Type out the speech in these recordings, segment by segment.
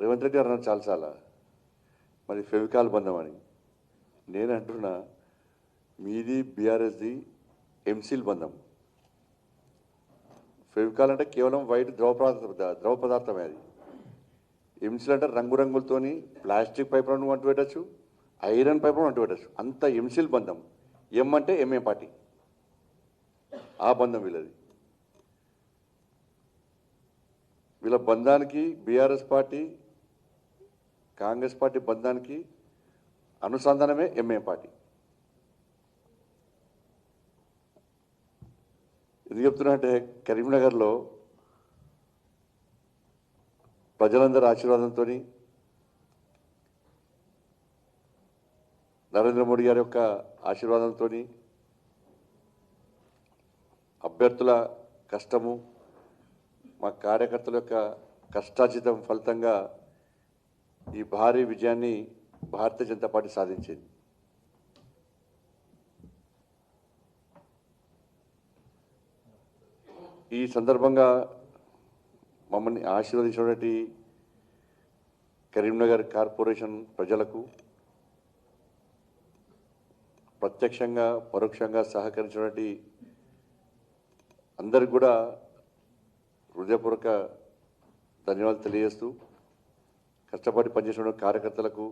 రేవంత్ రెడ్డి గారు అన్నారు చాలా మరి ఫెవికాల్ బంధం అని. నేను అంటున్నా మీది బీఆర్ఎస్ది ఎంసీల్ బంధం. ఫెవికాల్ అంటే కేవలం వైట్ ద్రవ పదార్థమే అది. ఎంసీల్ అంటే రంగురంగులతోని ప్లాస్టిక్ పైపులను అంటు పెట్టచ్చు, ఐరన్ పైపులను అంటు పెట్టచ్చు. అంత ఎంసీల్ బంధం. ఎం అంటే ఎంఏ పార్టీ, ఆ బంధం వీళ్ళది. వీళ్ళ బంధానికి బీఆర్ఎస్ పార్టీ కాంగ్రెస్ పార్టీ బంధానికి అనుసంధానమే ఎంఏ పార్టీ. ఎందుకు చెప్తున్నా అంటే కరీంనగర్లో ప్రజలందరి ఆశీర్వాదంతో నరేంద్ర మోడీ గారి యొక్క ఆశీర్వాదంతో అభ్యర్థుల కష్టము, మా కార్యకర్తల యొక్క కష్టార్జితం ఫలితంగా ఈ భారీ విజయాన్ని భారతీయ జనతా పార్టీ సాధించింది. ఈ సందర్భంగా మమ్మల్ని ఆశీర్వదించినటువంటి కరీంనగర్ కార్పొరేషన్ ప్రజలకు, ప్రత్యక్షంగా పరోక్షంగా సహకరించినటువంటి అందరికి కూడా హృదయపూర్వక ధన్యవాదాలు తెలియజేస్తూ, కష్టపడి పనిచేసిన కార్యకర్తలకు,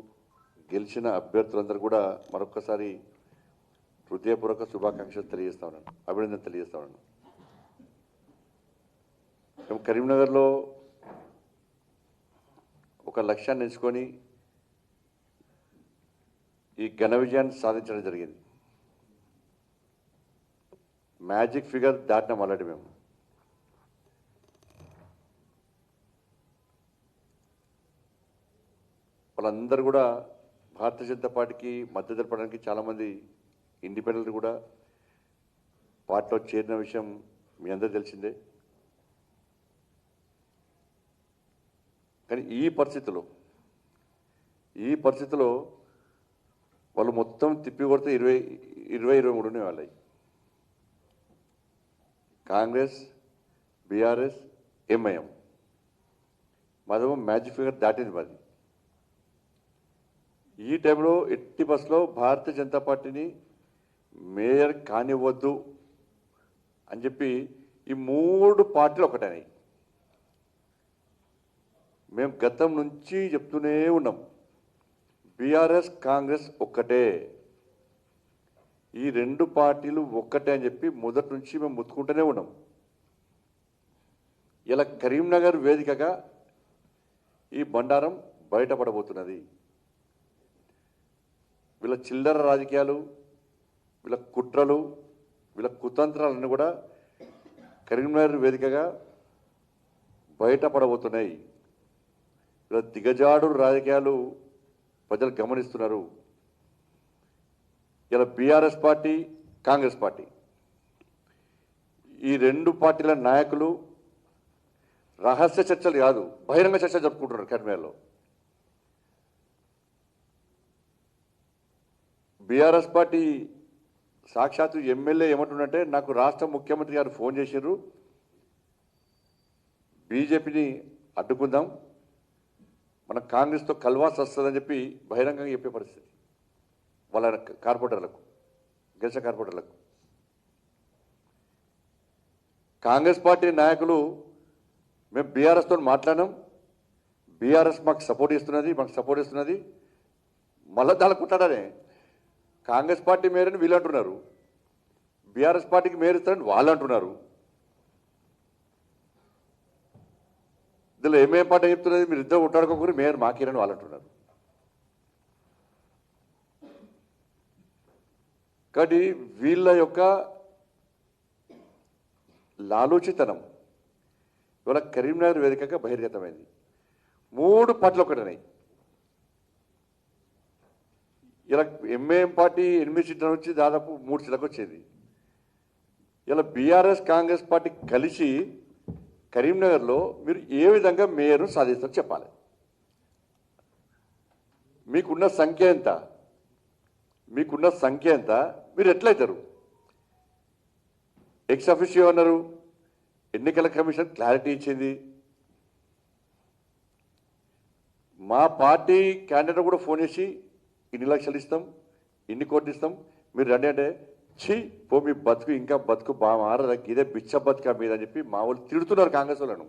గెలిచిన అభ్యర్థులందరూ కూడా మరొక్కసారి హృదయపూర్వక శుభాకాంక్షలు తెలియజేస్తా ఉన్నాను, అభినందన తెలియజేస్తా ఉన్నాను. మేము కరీంనగర్లో ఒక లక్ష్యాన్ని ఎంచుకొని ఈ ఘన విజయాన్ని సాధించడం జరిగింది. మ్యాజిక్ ఫిగర్ దాటినాం ఆల్రెడీ. మేము వాళ్ళందరూ కూడా భారతీయ జనతా పార్టీకి మద్దతు తెలపడానికి చాలామంది ఇండిపెండెంట్ కూడా పార్టీలో చేరిన విషయం మీ అందరూ తెలిసిందే. కానీ ఈ పరిస్థితిలో వాళ్ళు మొత్తం తిప్పి కొడితే 23 వాళ్ళవి. కాంగ్రెస్, బీఆర్ఎస్, ఎంఐఎం మాదేమో మ్యాజిక్ ఫిగర్ దాటింది మాది. ఈ టైంలో ఎట్టి బస్సులో భారతీయ జనతా పార్టీని మేయర్ కానివ్వద్దు అని చెప్పి ఈ 3 పార్టీలు ఒకటేనాయి. మేము గతం నుంచి చెప్తూనే ఉన్నాం, బీఆర్ఎస్ కాంగ్రెస్ ఒక్కటే, ఈ 2 పార్టీలు ఒక్కటే అని చెప్పి మొదటి నుంచి మేము ముత్తుకుంటూనే ఉన్నాం. ఇలా కరీంనగర్ వేదికగా ఈ బండారం బయటపడబోతున్నది. వీళ్ళ చిల్లర రాజకీయాలు, వీళ్ళ కుట్రలు, వీళ్ళ కుతంత్రాలన్నీ కూడా కరీంనగర్ వేదికగా బయటపడబోతున్నాయి. వీళ్ళ దిగజాడు రాజకీయాలు ప్రజలు గమనిస్తున్నారు. ఇలా బీఆర్ఎస్ పార్టీ, కాంగ్రెస్ పార్టీ, ఈ 2 పార్టీల నాయకులు రహస్య చర్చలు కాదు, బహిరంగ చర్చలు జరుపుకుంటున్నారు కరీంనగర్లో. బీఆర్ఎస్ పార్టీ సాక్షాత్తు ఎమ్మెల్యే ఏమంటుందంటే, నాకు రాష్ట్ర ముఖ్యమంత్రి గారు ఫోన్ చేసిర్రు, బీజేపీని అడ్డుకుందాం, మన కాంగ్రెస్తో కల్వాస్ వస్తుందని చెప్పి బహిరంగంగా చెప్పే పరిస్థితి వాళ్ళ కార్పొరేటర్లకు, గెలిచిన కార్పొరేటర్లకు. కాంగ్రెస్ పార్టీ నాయకులు మేము బీఆర్ఎస్తో మాట్లాడినాం, బీఆర్ఎస్ మాకు సపోర్ట్ ఇస్తున్నది, మళ్ళా దాని కుట్టాడనే కాంగ్రెస్ పార్టీ మేరని వీళ్ళు అంటున్నారు, బీఆర్ఎస్ పార్టీకి మేరు ఇస్తారని వాళ్ళు అంటున్నారు. ఇందులో ఏమేం పార్టీ చెప్తున్నది, మీరు ఇద్దరు ఉంటాడుకోకూరి మేయర్ మాకిరని వాళ్ళు అంటున్నారు. కాబట్టి వీళ్ళ యొక్క లాలూచితనం ఇవాళ కరీంనగర్ వేదికగా బహిర్గతమైంది. 3 పార్టీలు ఒకటేనాయి. ఇలా ఎంఐఎం పార్టీ 8 సీట్ల నుంచి దాదాపు 3 సీట్లకు వచ్చేది. ఇలా బీఆర్ఎస్ కాంగ్రెస్ పార్టీ కలిసి కరీంనగర్లో మీరు ఏ విధంగా మేయర్ను సాధిస్తారో చెప్పాలి. మీకున్న సంఖ్య ఎంత, మీరు ఎట్లయితారు? ఎక్స్ అఫిషియో అన్నారు, ఎన్నికల కమిషన్ క్లారిటీ ఇచ్చింది. మా పార్టీ క్యాండిడేట్ కూడా ఫోన్ చేసి ఇన్ని లక్షలు ఇస్తాం, ఇన్ని కోట్లు ఇస్తాం, మీరు రండి అంటే ఛీ పో మీ బతుకు ఇంకా బతుకు బాగా మారదా, ఇదే బిచ్చ బతుక మీద అని చెప్పి మా వాళ్ళు తిడుతున్నారు కాంగ్రెస్ వాళ్ళను.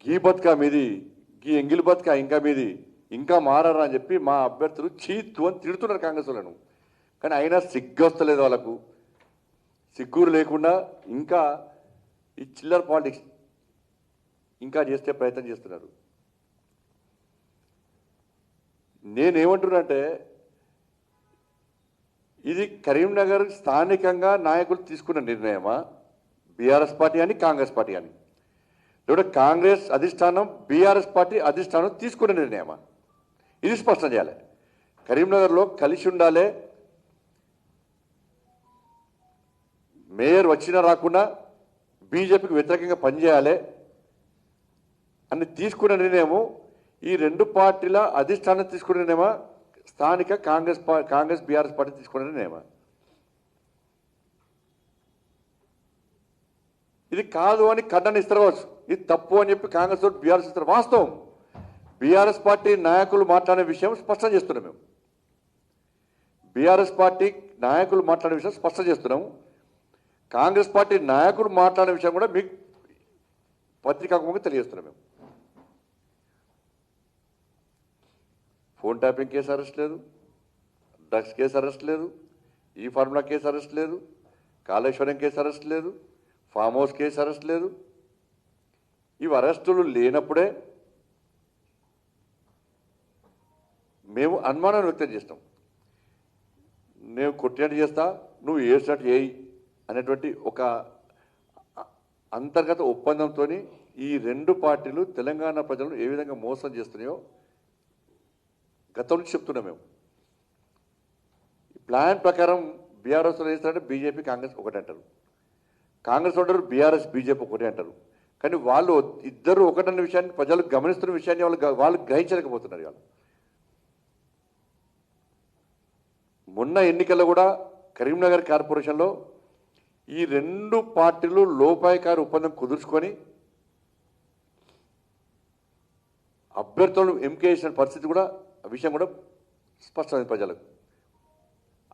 గీ బతుక మీది, గీ ఎంగిలి బతుక ఇంకా మీది, ఇంకా మారరా అని చెప్పి మా అభ్యర్థులు చీత్తు అని తిడుతున్నారు కాంగ్రెస్ వాళ్ళను. కానీ అయినా సిగ్గు వస్తలేదు వాళ్ళకు. సిగ్గురు లేకుండా ఇంకా ఈ చిల్లర పాలిటిక్స్ ఇంకా చేస్తే ప్రయత్నం చేస్తున్నారు. నేనేమంటున్నానంటే ఇది కరీంనగర్ స్థానికంగా నాయకులు తీసుకున్న నిర్ణయమా, బీఆర్ఎస్ పార్టీ అని కాంగ్రెస్ పార్టీ అని, లేదా కాంగ్రెస్ అధిష్టానం బీఆర్ఎస్ పార్టీ అధిష్టానం తీసుకున్న నిర్ణయమా, ఇది స్పష్టం చేయాలి. కరీంనగర్లో కలిసి ఉండాలి, మేయర్ వచ్చినా రాకుండా బీజేపీకి వ్యతిరేకంగా పనిచేయాలి అని తీసుకున్న నిర్ణయము ఈ రెండు పార్టీల అధిష్టానం తీసుకున్న నిర్ణయమా, స్థానిక కాంగ్రెస్ బీఆర్ఎస్ పార్టీ తీసుకున్న నిర్ణయమా? ఇది కాదు అని ఖండన ఇస్తారు కావచ్చు, ఇది తప్పు అని చెప్పి కాంగ్రెస్ తోటి బీఆర్ఎస్ ఇస్తారు. వాస్తవం, బీఆర్ఎస్ పార్టీ నాయకులు మాట్లాడే విషయం స్పష్టం చేస్తున్నాం. మేము బీఆర్ఎస్ పార్టీ నాయకులు మాట్లాడే విషయం స్పష్టం చేస్తున్నాము. కాంగ్రెస్ పార్టీ నాయకులు మాట్లాడే విషయం కూడా మీకు పత్రికాముఖంగా తెలియజేస్తున్నాం. మేము ఫోన్ ట్యాపింగ్ కేసు అరెస్ట్ లేదు, డ్రగ్స్ కేసు అరెస్ట్ లేదు, ఈ ఫార్ములా కేసు అరెస్ట్ లేదు, కాళేశ్వరం కేసు అరెస్ట్ లేదు, ఫామ్ హౌస్ కేసు అరెస్ట్ లేదు. ఇవి అరెస్టులు లేనప్పుడే మేము అనుమానాన్ని వ్యక్తం చేస్తాం. నేను కొట్టినట్టు చేస్తా, నువ్వు వేసినట్టు చేయి అనేటువంటి ఒక అంతర్గత ఒప్పందంతో ఈ రెండు పార్టీలు తెలంగాణ ప్రజలను ఏ విధంగా మోసం చేస్తున్నాయో గతం నుంచి చెప్తున్నాం. మేము ప్లాన్ ప్రకారం బీఆర్ఎస్లో వేస్తారంటే బీజేపీ కాంగ్రెస్ ఒకటి అంటారు, కాంగ్రెస్ అంటారు బీఆర్ఎస్ బీజేపీ ఒకటి అంటారు. కానీ వాళ్ళు ఇద్దరు ఒకటన్న విషయాన్ని ప్రజలు గమనిస్తున్న విషయాన్ని వాళ్ళు గ్రహించలేకపోతున్నారు. వాళ్ళు మొన్న ఎన్నికల్లో కూడా కరీంనగర్ కార్పొరేషన్లో ఈ రెండు పార్టీలు లోపాయకారి ఒప్పందం కుదుర్చుకొని అభ్యర్థులను ఎంపిక చేసిన పరిస్థితి కూడా విషయం కూడా స్పష్టమైంది ప్రజలకు.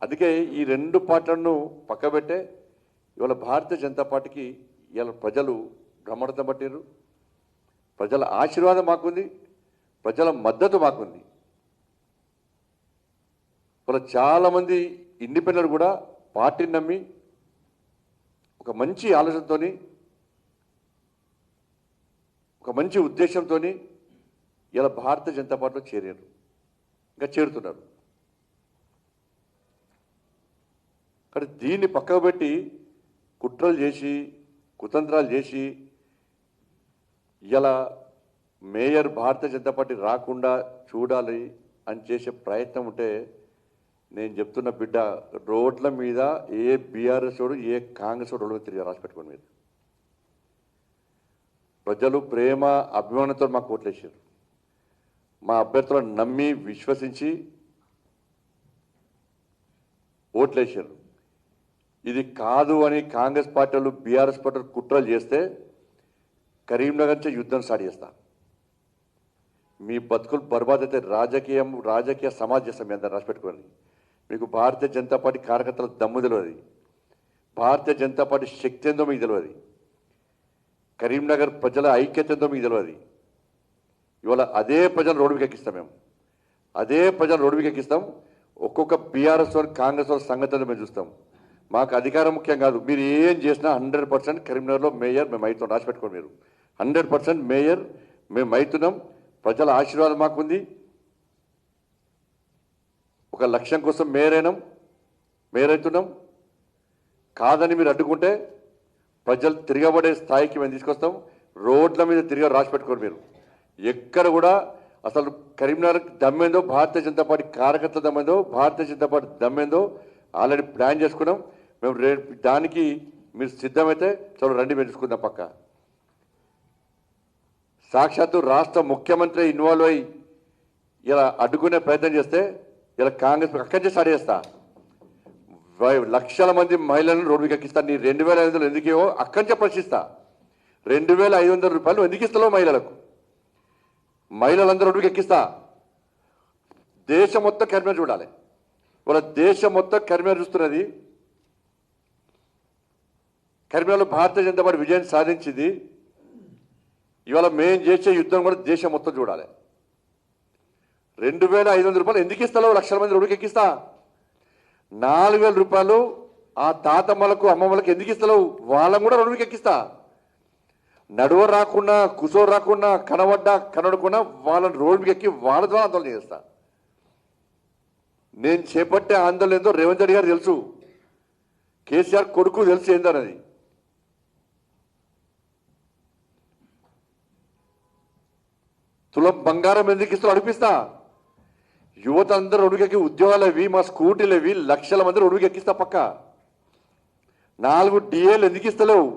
అందుకే ఈ రెండు పార్టీలను పక్కబెట్టే ఇవాళ భారతీయ జనతా పార్టీకి ఇవాళ ప్రజలు బ్రహ్మరథం పట్టారు. ప్రజల ఆశీర్వాదం మాకుంది, ప్రజల మద్దతు మాకుంది. ఇవాళ చాలామంది ఇండిపెండెంట్ కూడా పార్టీని నమ్మి ఒక మంచి ఆలోచనతో, ఒక మంచి ఉద్దేశంతో ఇలా భారతీయ జనతా పార్టీలో చేరారు, ఇంకా చేరుతున్నారు. కానీ దీన్ని పక్కకు పెట్టి కుట్రలు చేసి కుతంత్రాలు చేసి ఇలా మేయర్ భారతీయ జనతా పార్టీ రాకుండా చూడాలి అని చేసే ప్రయత్నం ఉంటే నేను చెప్తున్న బిడ్డ, రోడ్ల మీద ఏ బీఆర్ఎస్ వాడు ఏ కాంగ్రెస్ వాడు రోడ్ల మీద తిరిగి రాసి పెట్టుకోండి. మీరు ప్రజలు ప్రేమ అభిమానంతో మాకు ఓట్లేసారు. మా అభ్యర్థులను నమ్మి విశ్వసించి ఓట్లేసారు. ఇది కాదు అని కాంగ్రెస్ పార్టీలు బీఆర్ఎస్ పార్టీలు కుట్రలు చేస్తే కరీంనగర్ నుంచి యుద్ధం స్టార్ట్ చేస్తా. మీ బతుకులు బర్బాద్ అయితే రాజకీయ సమాజ్ చేస్తాం. మీ అందరూ రాసి పెట్టుకోండి. మీకు భారతీయ జనతా పార్టీ కార్యకర్తల దమ్ము తెలియదు, భారతీయ జనతా పార్టీ శక్తి ఎంతో మీకు తెలియదు, కరీంనగర్ ప్రజల ఐక్యత ఎంతో మీకు తెలియదు. ఇవాళ అదే ప్రజలు రోడ్డు మీద ఎక్కిస్తాం. మేము అదే ప్రజలు రోడ్డు మీద ఎక్కిస్తాం. ఒక్కొక్క బీఆర్ఎస్ వారు కాంగ్రెస్ వారి సంగతులు మేము చూస్తాం. మాకు అధికారం ముఖ్యం కాదు. మీరు ఏం చేసినా 100% కరీంనగర్లో మేయర్ మేము అవుతాం. రాసి పెట్టుకోండి. మీరు 100% మేయర్ మేము అవుతున్నాం. ప్రజల ఆశీర్వాదం మాకుంది. ఒక లక్ష్యం కోసం మేయర్ అవుతున్నాం. కాదని మీరు అడ్డుకుంటే ప్రజలు తిరగబడే స్థాయికి మేము తీసుకొస్తాం. రోడ్ల మీద తిరిగి రాసి పెట్టుకోండి. మీరు ఎక్కడ కూడా అసలు కరీంనగర్ దమ్మేందో, భారతీయ జనతా పార్టీ కార్యకర్తల దమ్మేందో, Bharatiya Janata party దమ్మేందో already plan చేసుకున్నాం. మేము దానికి మీరు సిద్ధమైతే చలో రండి, మేము చూసుకుందాం. పక్క సాక్షాత్తు రాష్ట్ర ముఖ్యమంత్రి ఇన్వాల్వ్ అయ్యి ఇలా అడ్డుకునే ప్రయత్నం చేస్తే ఇలా కాంగ్రెస్ అక్కడి నుంచి స్టార్ట్ చేస్తా. లక్షల మంది మహిళలను రోడ్డు మీద ఎక్కిస్తా. నీ 2500 ఎందుకేవో అక్కడి నుంచే ప్రశ్నిస్తా. 2500 రూపాయలు ఎందుకు ఇస్తాలో మహిళలకు? మహిళలందరూ రోడ్డుకి ఎక్కిస్తా. దేశం మొత్తం కరీంనగర్ చూడాలి. ఇవాళ దేశం మొత్తం కరీంనగర్ చూస్తున్నది. కరీంనగర్లో భారతీయ జనతా పార్టీ విజయం సాధించింది. ఇవాళ మేము చేసే యుద్ధం కూడా దేశం మొత్తం చూడాలి. 2,500 రూపాయలు ఎందుకు ఇస్తాలో లక్షల మంది రోడ్డుకి ఎక్కిస్తా. 4,000 రూపాయలు ఆ తాతమ్మలకు అమ్మమ్మలకు ఎందుకు ఇస్తాలో వాళ్ళని కూడా రోడ్డుకి ఎక్కిస్తా. నడువ రాకుండా కుసో రాకుండా కనబడ్డా కనడకుండా వాళ్ళని రోడ్డుకి ఎక్కి వాళ్ళ ద్వారా ఆందోళన చేస్తా. నేను చేపట్టే ఆందోళన ఏందో రేవంత్ రెడ్డి గారు తెలుసు, కేసీఆర్ కొడుకు తెలుసు ఏందన్నది. తులం బంగారం ఎందుకు ఇస్తూ అడిపిస్తా. యువత అందరూ రోడ్డుకెక్కి ఉద్యోగాలు అవి మా స్కూటీలు అవి లక్షల మంది రోడ్డుకి ఎక్కిస్తా. పక్క 4 డిఏలు ఎందుకు ఇస్తలేవు.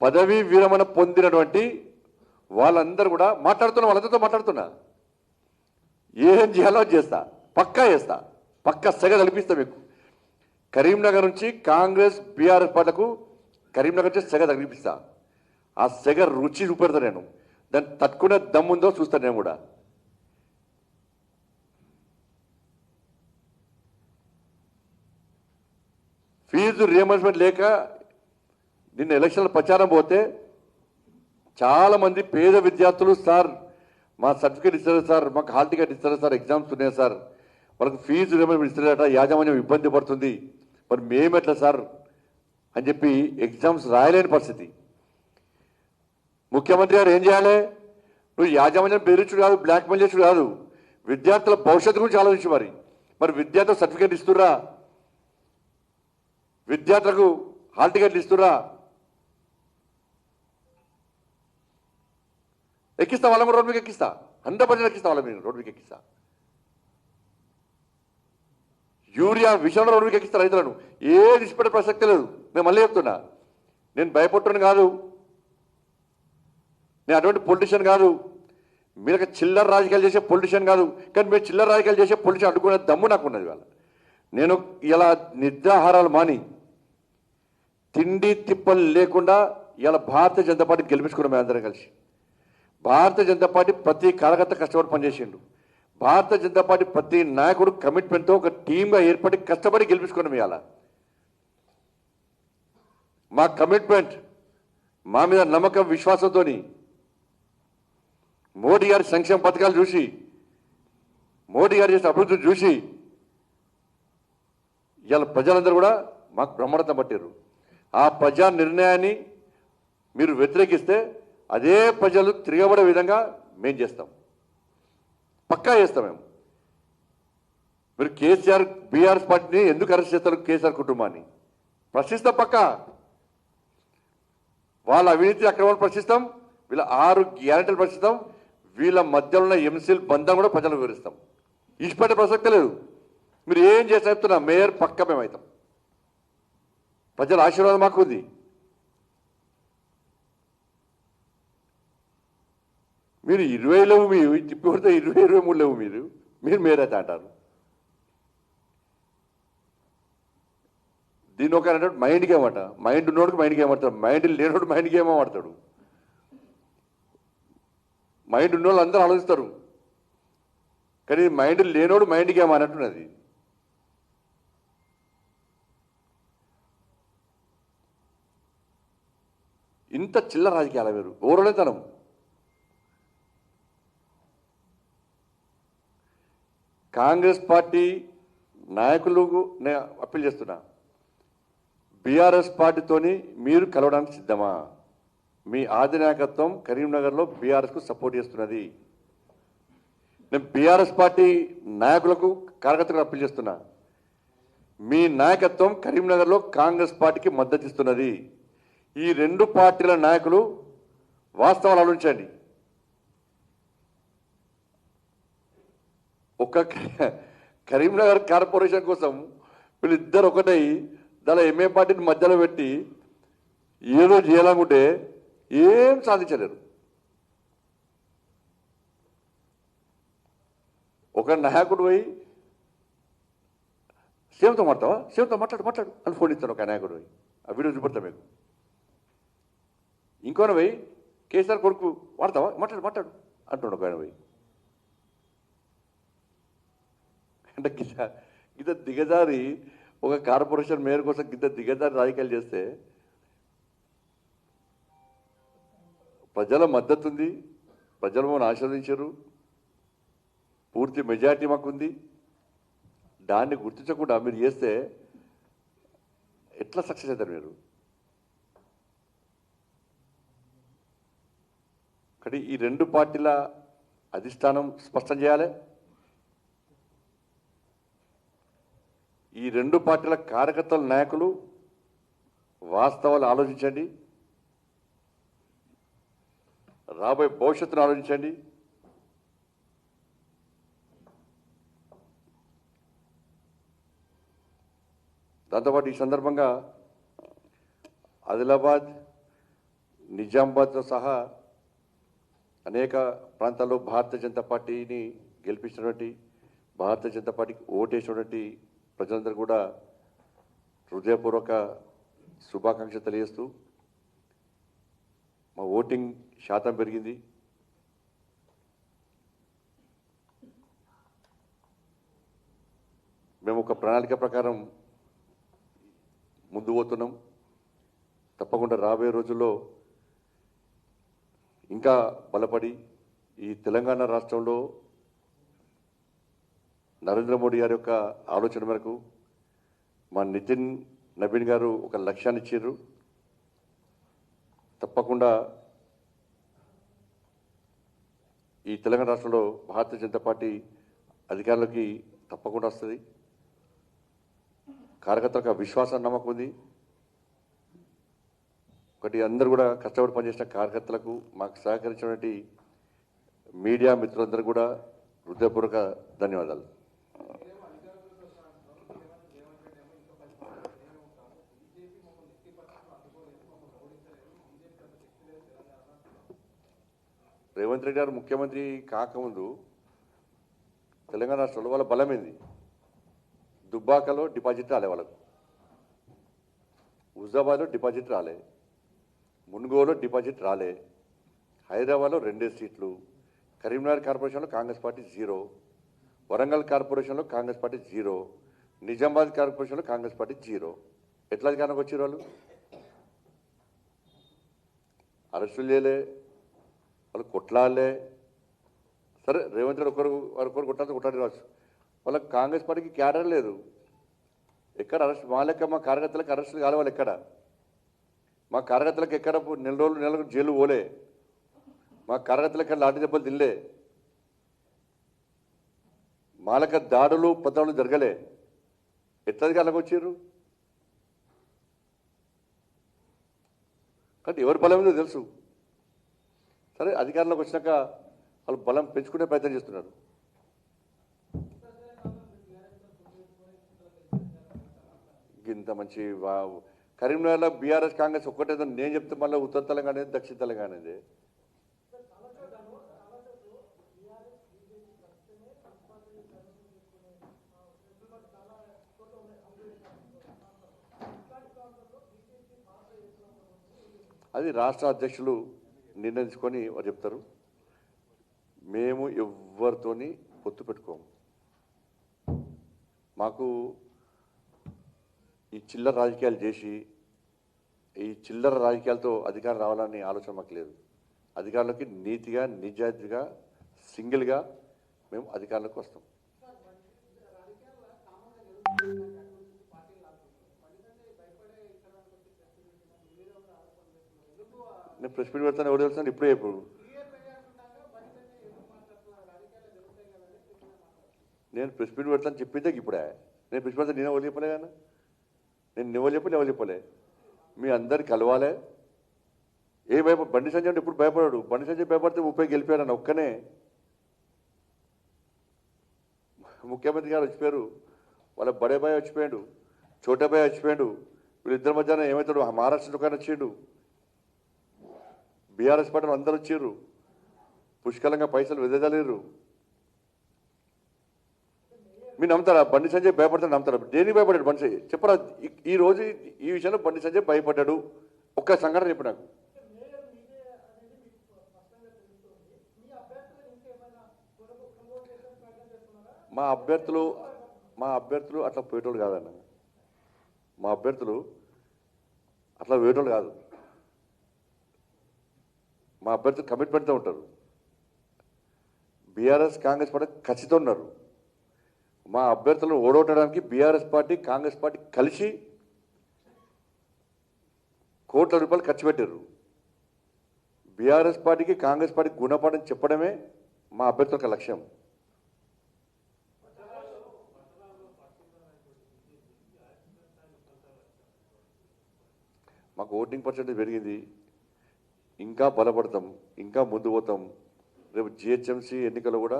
పదవీ విరమణ పొందినటువంటి వాళ్ళందరూ కూడా వాళ్ళందరితో మాట్లాడుతున్నా. ఏం చేయాలో చేస్తా, పక్కా చేస్తా, పక్కా సెగ తలిపిస్తా. మీకు కరీంనగర్ నుంచి కాంగ్రెస్ బీఆర్ఎస్ పార్టీలకు కరీంనగర్ నుంచి సెగ తగిలిపిస్తా. ఆ సెగ రుచి చూపెడతా. నేను దాన్ని తట్టుకునే దమ్ముందో చూస్తాను. నేను కూడా ఫీజు రియంబర్స్మెంట్ లేక నిన్న ఎలక్షన్ల ప్రచారం పోతే చాలామంది పేద విద్యార్థులు, సార్ మా సర్టిఫికేట్ ఇస్తారు సార్, మాకు హాల్ టికెట్ ఇస్తారు సార్, ఎగ్జామ్స్ ఉన్నాయి సార్, వాళ్ళకి ఫీజు రియంబర్స్మెంట్ ఇస్తారట, యాజమాన్యం ఇబ్బంది పడుతుంది, మరి మేమెట్లా సార్ అని చెప్పి ఎగ్జామ్స్ రాయలేని పరిస్థితి. ముఖ్యమంత్రి గారు ఏం చేయాలి? నువ్వు యాజమాన్యం బెదిరించుడు కాదు, బ్లాక్మెయిల్ చేసుడు కాదు, విద్యార్థుల భవిష్యత్తు గురించి ఆలోచించి మరి విద్యార్థులకు సర్టిఫికేట్ ఇస్తుర్రా, విద్యార్థులకు హాల్ టికెట్లు ఇస్తుర్రా, ఎక్కిస్తా. వాళ్ళ కూడా రోడ్డు మీకు ఎక్కిస్తా, 100% ఎక్కిస్తా. వాళ్ళ మీరు రోడ్డు మీకు ఎక్కిస్తా. యూరియా విషయంలో రోడ్డు మీకు ఎక్కిస్తా. రైతులను ఏది ఇష్టపడే ప్రసక్తి లేదు. నేను మళ్ళీ చెప్తున్నా, నేను భయపడుతున్నా కాదు, నేను అటువంటి పొలిటీషియన్ కాదు, మీరు చిల్లర రాజకీయాలు చేసే పొలిటీషియన్ కాదు. కానీ మీరు చిల్లర రాజకీయాలు చేసే పొలిటీషియన్ అడ్డుకునే దమ్ము నాకు ఉన్నది. వాళ్ళ నేను ఇలా నిద్రాహారాలు మాని తిండి తిప్పలు లేకుండా ఇలా భారతీయ జనతా పార్టీని గెలిపించుకున్నాం. మేము అందరం కలిసి భారతీయ జనతా పార్టీ ప్రతి కార్యకర్త కష్టపడి పనిచేసిండు. భారతీయ జనతా పార్టీ ప్రతి నాయకుడు కమిట్మెంట్తో ఒక టీమ్గా ఏర్పడి కష్టపడి గెలిపించుకున్నాం. ఇవాళ మా కమిట్మెంట్, మా మీద నమ్మకం విశ్వాసంతో మోడీ గారి సంక్షేమ పథకాలు చూసి, మోడీ గారు చేసిన అభివృద్ధిని చూసి ఇవాళ ప్రజలందరూ కూడా మాకు బ్రహ్మరథం పట్టారు. ఆ ప్రజా నిర్ణయాన్ని మీరు వ్యతిరేకిస్తే అదే ప్రజలు తిరగబడే విధంగా మేము చేస్తాం, పక్కా చేస్తాం. మీరు కేసీఆర్ బీఆర్ఎస్ పార్టీని ఎందుకు అరెస్ట్ చేస్తారు? కేసీఆర్ కుటుంబాన్ని ప్రశ్నిస్తాం, పక్కా. వాళ్ళ అవినీతి అక్రమాలు ప్రశ్నిస్తాం, వీళ్ళ 6 గ్యారెంటీలు ప్రశ్నిస్తాం, వీళ్ళ మధ్యలో ఉన్న ఎంసీల్ బంధం కూడా ప్రజలకు వివరిస్తాం. ఇష్టపడే ప్రసక్తి లేదు. మీరు ఏం చేసి చెప్తున్నా మేయర్ పక్క మేమవుతాం. ప్రజల ఆశీర్వాదం మాకు ఉంది. మీరు 20 లేవు, మీరు తిప్పి కొడితే 20-23 లేవు. మీరు మేయర్ అయితే అంటారు. దీని ఒక మైండ్ గేమ్ అట. మైండ్ ఉన్నోడికి మైండ్ గేమ్ ఆడతాడు, మైండ్ లేనోడు మైండ్ గేమ్ ఆడతాడు. మైండ్ ఉన్నోళ్ళు అందరూ ఆలోచిస్తారు, కానీ మైండ్ లేనోడు మైండ్ గేమ్ అన్నట్టున్నది. ఇంత చిల్లర రాజకీయాల మీరు ఓరలేతనం. కాంగ్రెస్ పార్టీ నాయకులకు నేను అప్పీల్ చేస్తున్నా, బీఆర్ఎస్ పార్టీతోని మీరు కలవడానికి సిద్ధమా? మీ అధినాయకత్వం కరీంనగర్లో బీఆర్ఎస్కు సపోర్ట్ చేస్తున్నది. నేను బీఆర్ఎస్ పార్టీ నాయకులకు కార్యకర్తలకు అప్పీల్ చేస్తున్నా, మీ నాయకత్వం కరీంనగర్లో కాంగ్రెస్ పార్టీకి మద్దతు ఇస్తున్నది. ఈ 2 పార్టీల నాయకులు వాస్తవాలు ఆలోచించండి. ఒక కరీంనగర్ కార్పొరేషన్ కోసం వీళ్ళిద్దరు ఒకటై దాని ఎంఏ పార్టీని మధ్యలో పెట్టి ఏదో చేయాలనుకుంటే ఏం సాధించలేరు. ఒక నాయకుడు పోయి సీఎంతో మాట్లాడతావా, సీఎంతో మాట్లాడు అని ఫోన్ ఇస్తాను. ఒక నాయకుడు పోయి ఆ వీడియో చూపెడతా మీకు. ఇంకోన పోయి కేసీఆర్ కొడుకు వాడతావా మాట్లాడు మాట్లాడు అంటున్నాడు ఒక ఆయన పోయి. అంటే గిద్ద దిగజారి ఒక కార్పొరేషన్ మేయర్ కోసం గిద్ద దిగజారి రాజకీయాలు చేస్తే ప్రజల మద్దతు ఉంది, ప్రజలు మమ్మల్ని ఆశీర్వదించారు, పూర్తి మెజార్టీ మాకుంది. దాన్ని గుర్తించకుండా మీరు చేస్తే ఎట్లా సక్సెస్ అవుతారు మీరు? కానీ ఈ రెండు పార్టీల అధిష్టానం స్పష్టం చేయాలి. ఈ రెండు పార్టీల కార్యకర్తల నాయకులు వాస్తవాలు ఆలోచించండి, రాబోయే భవిష్యత్తును ఆలోచించండి. దాంతోపాటు ఈ సందర్భంగా ఆదిలాబాద్, నిజామాబాద్తో సహా అనేక ప్రాంతాల్లో భారతీయ జనతా పార్టీని గెలిపించినటువంటి, భారతీయ జనతా పార్టీకి ఓటేసినటువంటి ప్రజలందరూ కూడా హృదయపూర్వక శుభాకాంక్షలు తెలియజేస్తూ మా ఓటింగ్ శాతం పెరిగింది. మేము ఒక ప్రణాళిక ప్రకారం ముందు పోతున్నాం. తప్పకుండా రాబోయే రోజుల్లో ఇంకా బలపడి ఈ తెలంగాణ రాష్ట్రంలో నరేంద్ర మోడీ గారి యొక్క ఆలోచన మేరకు మా నితిన్ నవీన్ గారు ఒక లక్ష్యాన్ని ఇచ్చారు. తప్పకుండా ఈ తెలంగాణ రాష్ట్రంలో భారతీయ జనతా పార్టీ అధికారులకి తప్పకుండా వస్తుంది. కార్యకర్తలకు విశ్వాసం నమ్మకం ఉంది. ఒకటి అందరూ కూడా కష్టపడి పనిచేసిన కార్యకర్తలకు, మాకు సహకరించినటువంటి మీడియా మిత్రులందరూ కూడా హృదయపూర్వక ధన్యవాదాలు. రేవంత్ రెడ్డి గారు ముఖ్యమంత్రి కాకముందు తెలంగాణ రాష్ట్రంలో వాళ్ళ బలమైంది. దుబ్బాకలో డిపాజిట్ రాలే వాళ్ళకు, హుజాబాద్లో డిపాజిట్ రాలే, మున్గోలో డిపాజిట్ రాలే, హైదరాబాద్లో 2 సీట్లు, కరీంనగర్ కార్పొరేషన్లో కాంగ్రెస్ పార్టీ 0, వరంగల్ కార్పొరేషన్లో కాంగ్రెస్ పార్టీ 0, నిజామాబాద్ కార్పొరేషన్లో కాంగ్రెస్ పార్టీ 0. ఎట్లా అధికారంలోకి వచ్చారు వాళ్ళు? అరెస్టులు చేయలే, వాళ్ళు కొట్లాడలే. సరే రేవంత్ రెడ్డి ఒకరు కొట్టాలి రావచ్చు. వాళ్ళకి కాంగ్రెస్ పార్టీకి క్యాడర్ లేదు. ఎక్కడ అరెస్ట్? మా లెక్క మా కార్యకర్తలకు అరెస్టులు కాలే. వాళ్ళు ఎక్కడ? మా కార్యకర్తలకు ఎక్కడ నెలకు జైలు పోలే, మా కార్యకర్తలకు ఎక్కడ లాఠీ దెబ్బలు తినలే, మా లెక్క దాడులు పత్రాలు జరగలే. ఎట్లా అధికారులకు వచ్చారు? కాబట్టి ఎవరి బలం ఏదో తెలుసు. సరే అధికారంలోకి వచ్చినాక వాళ్ళు బలం పెంచుకునే ప్రయత్నం చేస్తున్నారు. ఇంత మంచి కరీంనగర్లో బీఆర్ఎస్ కాంగ్రెస్ ఒక్కటే నేను చెప్తే మళ్ళీ ఉత్తర తెలంగాణ, దక్షిణ తెలంగాణ ఇది. అది రాష్ట్ర అధ్యక్షులు నిర్ణయించుకొని వారు చెప్తారు. మేము ఎవరితోని పొత్తు పెట్టుకోము. మాకు ఈ చిల్లర రాజకీయాలు చేసి ఈ చిల్లర రాజకీయాలతో అధికారం రావాలని ఆలోచన మాకు లేదు. అధికారంలోకి నీతిగా, నిజాయితీగా, సింగిల్గా మేము అధికారంలోకి వస్తాం. నేను ప్రెస్ మీట్ పెడతాను, ఎవరు తెలుస్తాను ఇప్పుడే ఇప్పుడు. నేను ప్రెస్ మీట్ పెడతాను చెప్పిందే ఇప్పుడే. నేను ప్రెస్ పెడతాను, నేను ఎవరు చెప్పలే కానీ, నేను ఎవరు చెప్పలే, ఎవరు చెప్పలే. మీ అందరు కలవాలే. ఏ బండి సంజయ్ అంటే ఇప్పుడు భయపడాడు. బండి సంజయ్ భయపడితే 30 గెలిపాడు అన్న ఒక్కనే. ముఖ్యమంత్రి గారు వచ్చిపోయారు, వాళ్ళ బడే బాయ్ వచ్చిపోయాడు, చోటే బాయ్ వచ్చిపోయాడు. వీళ్ళిద్దరి మధ్యాహ్నం ఏమవుతాడు? మహారాష్ట్ర దుకాణం వచ్చిండు, బీఆర్ఎస్ పార్టీలు అందరూ వచ్చారు, పుష్కలంగా పైసలు వెదజలేరు. మీరు నమ్ముతారా? బండి సంజయ్ భయపడతాడు నమ్ముతారా? దేనికి భయపడ్డాడు బండి సంజయ్? చెప్పరా ఈ రోజు ఈ విషయంలో బండి సంజయ్ భయపడ్డాడు? ఒక్క సంఘటన చెప్పు నాకు. మా అభ్యర్థులు మా అభ్యర్థులు అట్లా పోయేటోళ్ళు కాదన్న. మా అభ్యర్థులు అట్లా పోయేటోళ్ళు కాదు. మా అభ్యర్థులు కమిట్మెంట్తో ఉంటారు. బీఆర్ఎస్ కాంగ్రెస్ పార్టీ ఖచ్చితంగా ఉన్నారు. మా అభ్యర్థులను ఓడగొట్టడానికి బీఆర్ఎస్ పార్టీ కాంగ్రెస్ పార్టీ కలిసి కోట్ల రూపాయలు ఖర్చు పెట్టారు. బీఆర్ఎస్ పార్టీకి కాంగ్రెస్ పార్టీకి గుణపాఠం చెప్పడమే మా అభ్యర్థుల యొక్క లక్ష్యం. మాకు ఓటింగ్ పర్సెంటేజ్ పెరిగింది. ఇంకా బలపడతాం, ఇంకా ముందు పోతాం. రేపు జిహెచ్ఎంసీ ఎన్నికలు కూడా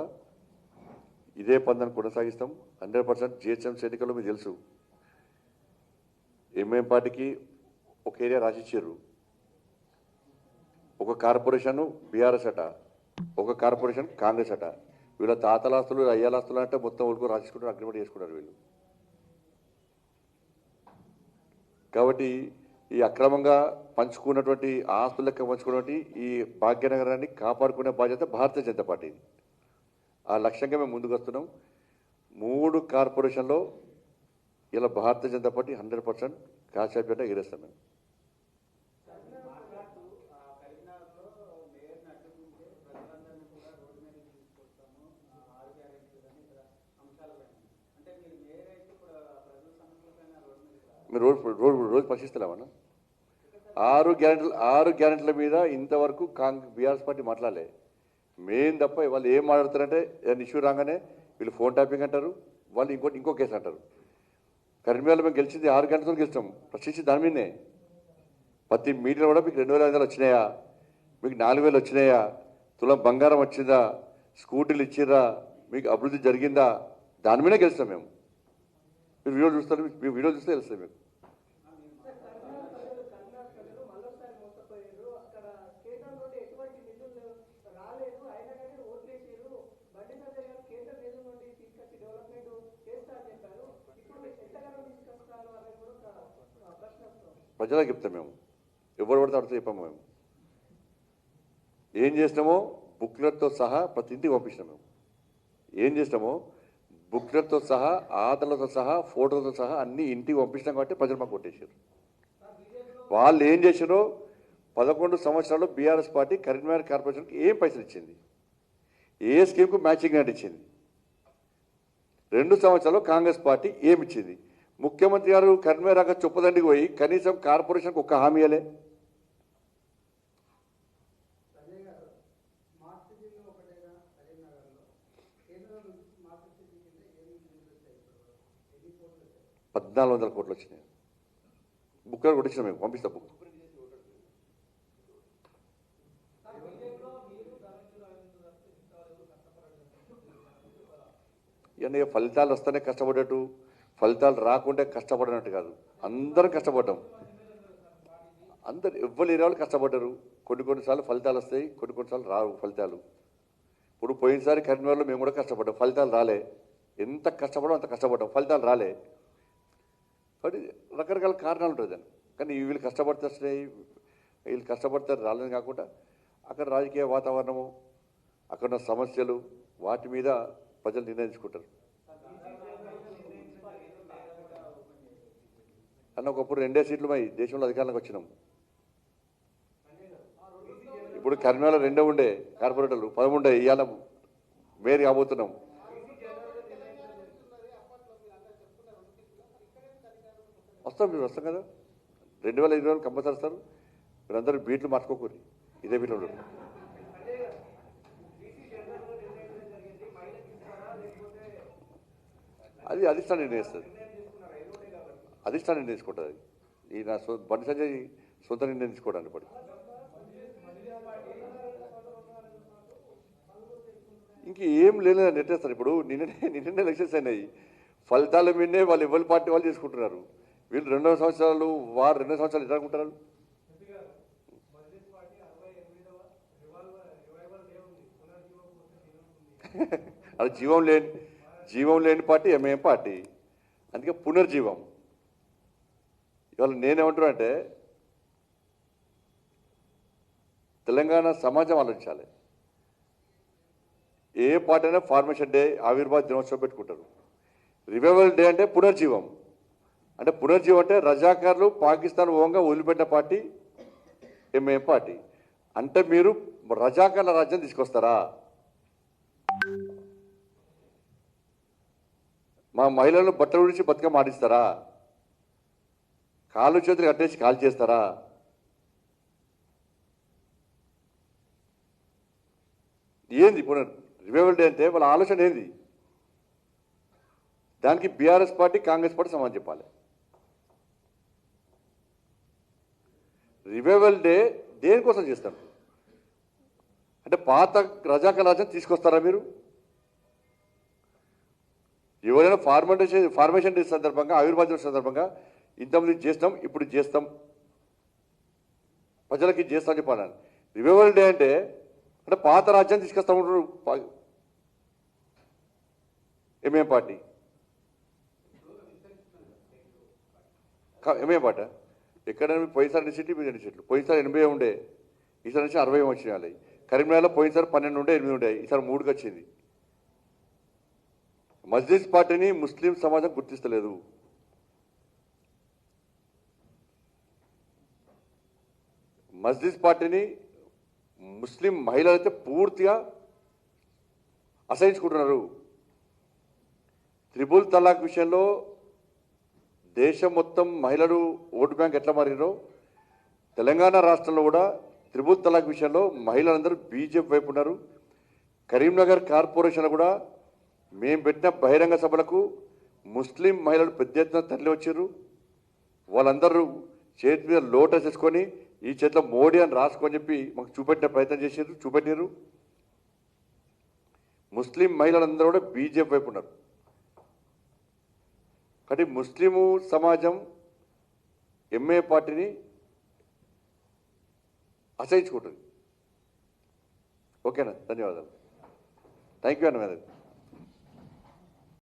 ఇదే పందాన్ని కొనసాగిస్తాం. 100% జిహెచ్ఎంసీ ఎన్నికల్లో మీకు తెలుసు, ఎంఐఎం పార్టీకి ఒక ఏరియా రాసిచ్చారు. ఒక కార్పొరేషన్ బీఆర్ఎస్ అట, ఒక కార్పొరేషన్ కాంగ్రెస్ అట. వీళ్ళ తాతలాస్తులు అయ్యాలాస్తులు అంటే మొత్తం ఊరుకు రాసేసుకుంటారు, అగ్రిమెంట్ చేసుకుంటారు వీళ్ళు. కాబట్టి ఈ అక్రమంగా పంచుకున్నటువంటి ఆస్తులు లెక్క పంచుకున్నటువంటి ఈ భాగ్యనగరాన్ని కాపాడుకునే బాధ్యత భారతీయ జనతా పార్టీ. ఆ లక్ష్యంగా మేము ముందుకు వస్తున్నాం. 3 కార్పొరేషన్లో ఇలా భారతీయ జనతా పార్టీ 100% కాశాపేట ఎగిరేస్తాం మేము. మీరు రోజు పరిశీలిస్తలేమన్నా? 6 గ్యారెంటీల మీద ఇంతవరకు బీఆర్ఎస్ పార్టీ మాట్లాడలే. మెయిన్ తప్ప వాళ్ళు ఏం మాట్లాడుతారంటే ఏదైనా ఇష్యూ రాగానే వీళ్ళు ఫోన్ ట్యాపింగ్ అంటారు, వాళ్ళు ఇంకో కేసు అంటారు. కరీంనగర్లో మేము గెలిచింది 6 గంటలతో గెలిచాం. ప్రశ్నించి దాని మీదనే ప్రతి మీటింగ్లో కూడా మీకు 2,500 వచ్చినాయా, మీకు 4,000 వచ్చినాయా, తులం బంగారం వచ్చిందా, స్కూటీలు ఇచ్చిర్రా, మీకు అభివృద్ధి జరిగిందా, దాని మీదే గెలుస్తాం మేము. మీరు వీడియో చూస్తారు, మీరు వీడియో చూస్తే తెలుస్తుంది మీకు. ప్రజలకు చెప్తాం మేము, ఎవరు పడితే అడితే చెప్పాము. మేము ఏం చేసినామో బుక్లెట్తో సహా ప్రతి ఇంటికి పంపించినాం. మేము ఏం చేసినామో బుక్లెట్తో సహా, ఆటలతో సహా, ఫోటోలతో సహా అన్ని ఇంటికి పంపించినాం. కాబట్టి ప్రజలు మాకు కొట్టేశారు. వాళ్ళు ఏం చేశారో 11 సంవత్సరాల్లో బీఆర్ఎస్ పార్టీ కరీంనగర్ కార్పొరేషన్కి ఏం పైసలు ఇచ్చింది, ఏ స్కీమ్కు మ్యాచింగ్ గ్రాంట్ ఇచ్చింది, 2 సంవత్సరాల్లో కాంగ్రెస్ పార్టీ ఏమి ఇచ్చింది. ముఖ్యమంత్రి గారు కరీంనగర్ రాక చొప్పదండికి పోయి కనీసం కార్పొరేషన్కి ఒక్క హామీ ఇవ్వలే. $1,400 కోట్లు వచ్చినాయి. బుక్ కొట్టించినాం మేము, పంపిస్తాం బుక్. ఇవన్నీ ఫలితాలు వస్తేనే కష్టపడేట్టు, ఫలితాలు రాకుంటే కష్టపడినట్టు కాదు. అందరం కష్టపడ్డాం. ఎవ్వరు లేని వాళ్ళు కష్టపడ్డారు. కొన్నిసార్లు ఫలితాలు వస్తాయి, కొన్నిసార్లు రావు ఫలితాలు. ఇప్పుడు పోయినసారి కరీంనగర్లో మేము కూడా కష్టపడ్డాం, ఫలితాలు రాలే. ఎంత కష్టపడడం అంత కష్టపడ్డాం, ఫలితాలు రాలే. కాబట్టి రకరకాల కారణాలు ఉంటుంది దాన్ని. కానీ వీళ్ళు కష్టపడితే వస్తున్నాయి, వీళ్ళు కష్టపడితే రాలేదు. కాకుండా అక్కడ రాజకీయ వాతావరణము, అక్కడ సమస్యలు, వాటి మీద ప్రజలు నిర్ణయించుకుంటారు. అన్న ఒకప్పుడు 2 సీట్లు మై దేశంలో అధికారంలోకి వచ్చినాం. ఇప్పుడు కరీంనగర్లో 2 ఉండే కార్పొరేటర్లు, 10 ఉండే. ఇవాళ మేయర్ కాబోతున్నాం. వస్తాం కదా, 2020 కంపల్సరీ వస్తారు. మీరందరూ బీట్లు మార్చుకోకూరి, ఇదే బీట్లు ఉండరు. అది అధిష్టానం నిర్ణయిస్తుంది, అధిష్టానం నిర్ణయించుకుంటుంది. ఈ నా బండి సంజయ్ సొంత నిర్ణయం తీసుకోవడానికి పడి ఇంక ఏం లేదు నెట్టేస్తారు. ఇప్పుడు నిన్ననే ఎలక్షన్స్ అయినాయి, ఫలితాల మీదనే వాళ్ళు ఎవరి పార్టీ వాళ్ళు చేసుకుంటున్నారు. వీళ్ళు 2 సంవత్సరాలు, వారు 2 సంవత్సరాలు ఎట్లా అనుకుంటున్నారు? అది జీవం లేని పార్టీ ఎంఐఎం పార్టీ. అందుకే పునర్జీవం. ఇవాళ నేనేమంటున్నా అంటే తెలంగాణ సమాజం ఆలోచించాలి. ఏ పార్టీ అయినా ఫార్మేషన్ డే ఆవిర్భావ దినోత్సవం పెట్టుకుంటారు. రివైవల్ డే అంటే పునర్జీవం. అంటే పునర్జీవం అంటే రజాకారులు పాకిస్తాన్ ఓంగా వదిలిపెట్టిన పార్టీ ఎంఐఎం పార్టీ. అంటే మీరు రజాకార్ల రాజ్యం తీసుకొస్తారా? మా మహిళలను బట్టలు విడిచి బతుకమ్మ ఆడిస్తారా? కాళ్ళు చేతులు కట్టేసి కాల్ చేస్తారా? ఏంది పునర్ రివైవల్ డే అంటే వాళ్ళ ఆలోచన ఏంది? దానికి బీఆర్ఎస్ పార్టీ కాంగ్రెస్ పార్టీ సమాధానం చెప్పాలి. రివైవల్ డే దేనికోసం చేస్తారు? అంటే పాత రజాకాల రాజ్యం తీసుకొస్తారా మీరు? ఎవరైనా ఫార్మేషన్ డే సందర్భంగా ఆవిర్భావ దినోత్సవం సందర్భంగా ఇంతమంది చేస్తాం, ఇప్పుడు చేస్తాం, ప్రజలకి చేస్తాం చెప్పాలని. రివైవల్ డే అంటే అంటే పాత రాజ్యాన్ని తీసుకొస్తా ఉంటారు ఎంఏం పార్టీ. ఎంఏం పార్టీ ఎక్కడ పోయినసారి 2 సీట్లు, 2 సీట్లు. పోయినసారి 80 ఉండే, ఈసారి నుంచి 60 వచ్చినాయి. కరీంనగర్లో పోయినసారి 12 ఉండే, 8 ఉండే, ఈసారి 3కి వచ్చింది. మజ్లిస్ పార్టీని ముస్లిం సమాజం గుర్తిస్తలేదు. మజ్లిస్ పార్టీని ముస్లిం మహిళలు అయితే పూర్తిగా అసహించుకుంటున్నారు. త్రిపుల్ తలాక్ విషయంలో దేశం మొత్తం మహిళలు ఓటు బ్యాంక్ ఎట్లా మారినో తెలంగాణ రాష్ట్రంలో కూడా త్రిపుల్ తలాక్ విషయంలో మహిళలందరూ బీజేపీ వైపు ఉన్నారు. కరీంనగర్ కార్పొరేషన్ కూడా మేము పెట్టిన బహిరంగ సభలకు ముస్లిం మహిళలు పెద్ద ఎత్తున తరలి వచ్చారు. వాళ్ళందరూ చేతి మీద లోటస్ వేసుకొని ఈ చేతిలో మోడీ అని రాసుకొని చెప్పి మాకు చూపెట్టిన ప్రయత్నం చేశారు, చూపెట్టారు. ముస్లిం మహిళలందరూ కూడా బీజేపీ వైపు ఉన్నారు. కాబట్టి ముస్లిము సమాజం ఎంఏ పార్టీని అసహించుకుంటుంది. ఓకేనా? ధన్యవాదాలు. థ్యాంక్ యూ అన్న.